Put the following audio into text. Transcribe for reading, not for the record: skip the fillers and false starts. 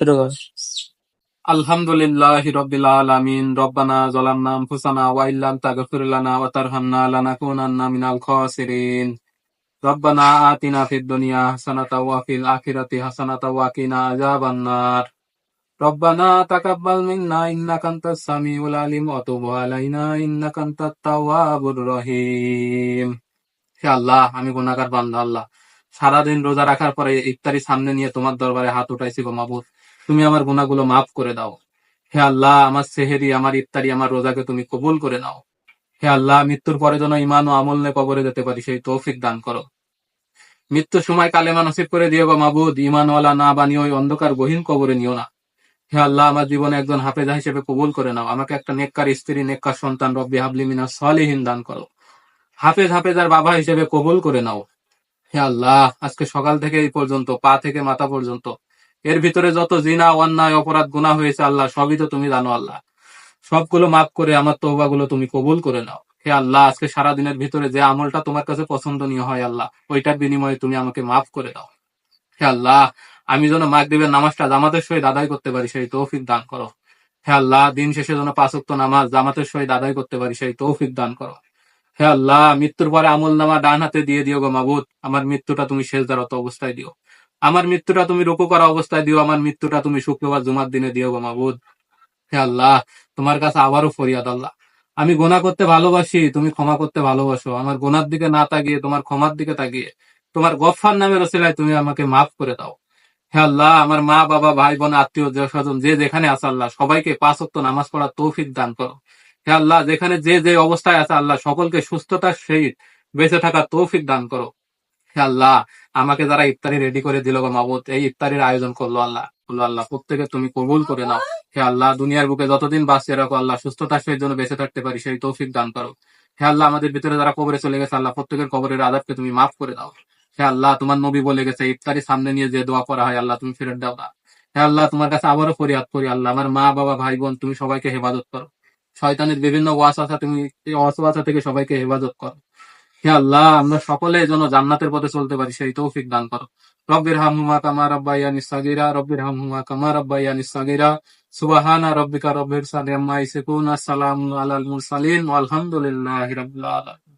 শুরু কর। আলহামদুলিল্লাহি রাব্বিল আলামিন। রব্বানা যালামনা আনফুসানা ওয়া ইল্লাম তাগফির লানা ওয়া তারহামনা লানাকুনান্না মিনাল খাসিরিন। রব্বানা আতিনা ফিদ দুনিয়া হাসানাতাও ওয়া ফিল আখিরাতি হাসানাতাও ওয়া কিনা আযাবান নার। রব্বানা তাকাব্বাল মিন্না ইন্নাকা আনতাস সামিউল আলিম ওয়া তুব আলাইনা ইন্নাকা আনতাত তাওয়াবুর রহিম। হে আল্লাহ, আমি গুনাহগার বান্দা আল্লাহ। সারাদিন রোজা রাখার পরে ইফতারি সামনে নিয়ে তোমার দরবারে হাত উঠাইছি গো মাবুদ। তুমি আমার গুনাহগুলো মাফ করে দাও। হে আল্লাহ, আমার সেহেরি, আমার ইফতারি, আমার রোজাকে তুমি কবুল করে নাও। হে আল্লাহ, মৃত্যুর পরে যেন ঈমান ও আমল নিয়ে কবরে যেতে পারি সেই তৌফিক দান করো। মৃত্যুর সময় কালেমা নসিব করে দিও গো মাবুদ। ঈমানওয়ালা না বানিয়ে ওই অন্ধকার গহীন কবরে নিও না। হে আল্লাহ, আমার জীবনে একজন হাফেজা হিসেবে কবুল করে নাও। আমাকে একটা নেককার স্ত্রী, নেককার সন্তান, রব্বি হাবলি মিনাস সলিহিন দান করো। হাফেজার বাবা হিসেবে কবুল করে নাও। হে আল্লাহ, আজকে সকাল থেকে এই পর্যন্ত, পা থেকে মাথা পর্যন্ত, এর ভিতরে যত জিনা, অন্যায়, অপরাধ, গুনাহ হয়েছে আল্লাহ, সবই তো তুমি জানো আল্লাহ। সবগুলো মাফ করে আমার তওবাগুলো তুমি কবুল করে নাও। হে আল্লাহ, আজকে সারা দিনের ভিতরে যে আমলটা তোমার কাছে পছন্দনীয় হয় আল্লাহ, ওইটার বিনিময়ে তুমি আমাকে মাফ করে দাও। হে আল্লাহ, আমি যেন মাগরিবের নামাজটা জামাতের সহিত আদায় করতে পারি সেই তৌফিক দান করো। হে আল্লাহ, দিন শেষে যেন 5 ওয়াক্ত নামাজ জামাতের সহিত আদায় করতে পারি সেই তৌফিক দান করো। হে আল্লাহ, মৃত্যুর পরে আমল নামা ডান হাতে দিয়ে দিও গো মাবুদ। আমার মৃত্যুটা তুমি সেজদারত অবস্থায় দিও। আমার মৃত্যুটা তুমি রুকু করা অবস্থায় দিও। আমার মৃত্যুটা তুমি শুক্রবার জুমার দিনে দিও গো মাবুদ। হে আল্লাহ, তোমার কাছে আবারও ফরিয়াদ আল্লাহ। আমি গুনাহ করতে ভালোবাসি, তুমি ক্ষমা করতে ভালোবাসো। আমার গুনার দিকে না তাকিয়ে তোমার ক্ষমার দিকে তাকিয়ে তোমার গফফার নামের ওসিলায় তুমি আমাকে মাফ করে দাও। হে আল্লাহ, আমার মা বাবা ভাই বোন আত্মীয় স্বজন যে যেখানে আছে আল্লাহ, সবাইকে 5 ওয়াক্ত নামাজ পড়ার তৌফিক দান করো। হে আল্লাহ, যেখানে যে যে অবস্থায় আছে আল্লাহ, সকলকে সুস্থতার সহিত বেঁচে থাকার তৌফিক দান করো। হে আল্লাহ, আমাকে যারা ইফতারি রেডি করে দিল গো মাবুদ, এই ইফতারির আয়োজন করলো আল্লাহ, বললো আল্লাহ প্রত্যেকে তুমি কবুল করে নাও। হে আল্লাহ, দুনিয়ার বুকে যতদিন বাঁচিয়ে রাখো আল্লাহ, সুস্থতার সহিত যেন বেঁচে থাকতে পারি সেই তৌফিক দান করো। হে আল্লাহ, আমাদের ভিতরে যারা কবরে চলে গেছে আল্লাহ, প্রত্যেকের কবরের আযাবকে তুমি মাফ করে দাও। হে আল্লাহ, তোমার নবী বলে গেছে ইফতারি সামনে নিয়ে যে দোয়া করা হয় আল্লাহ তুমি ফেরত দাও না। হে আল্লাহ, তোমার কাছে আবারও ফরিয়াদ করি আল্লাহ, আমার মা বাবা ভাই বোন তুমি সবাইকে হেফাজত করো। শয়তানের বিভিন্ন ওয়াসওয়াসা তুমি, এই ওয়াসওয়াসা থেকে সবাইকে হেফাজত করো। হে আল্লাহ, আমরা সকলে যেন জান্নাতের পথে চলতে পারি সেই তৌফিক দান করো। রব্বির হামহুমা কামা রাব্বায়ানি সাগীরা, রব্বির হামহুমা কামা রাব্বায়ানি সাগীরা। সুবহানা রাব্বিকা রব্বিল ইজ্জাতি আম্মা ইয়াসিফুন, আসসালামু আলাল মুরসালিন, ওয়ালহামদুলিল্লাহি রাব্বিল আলামিন।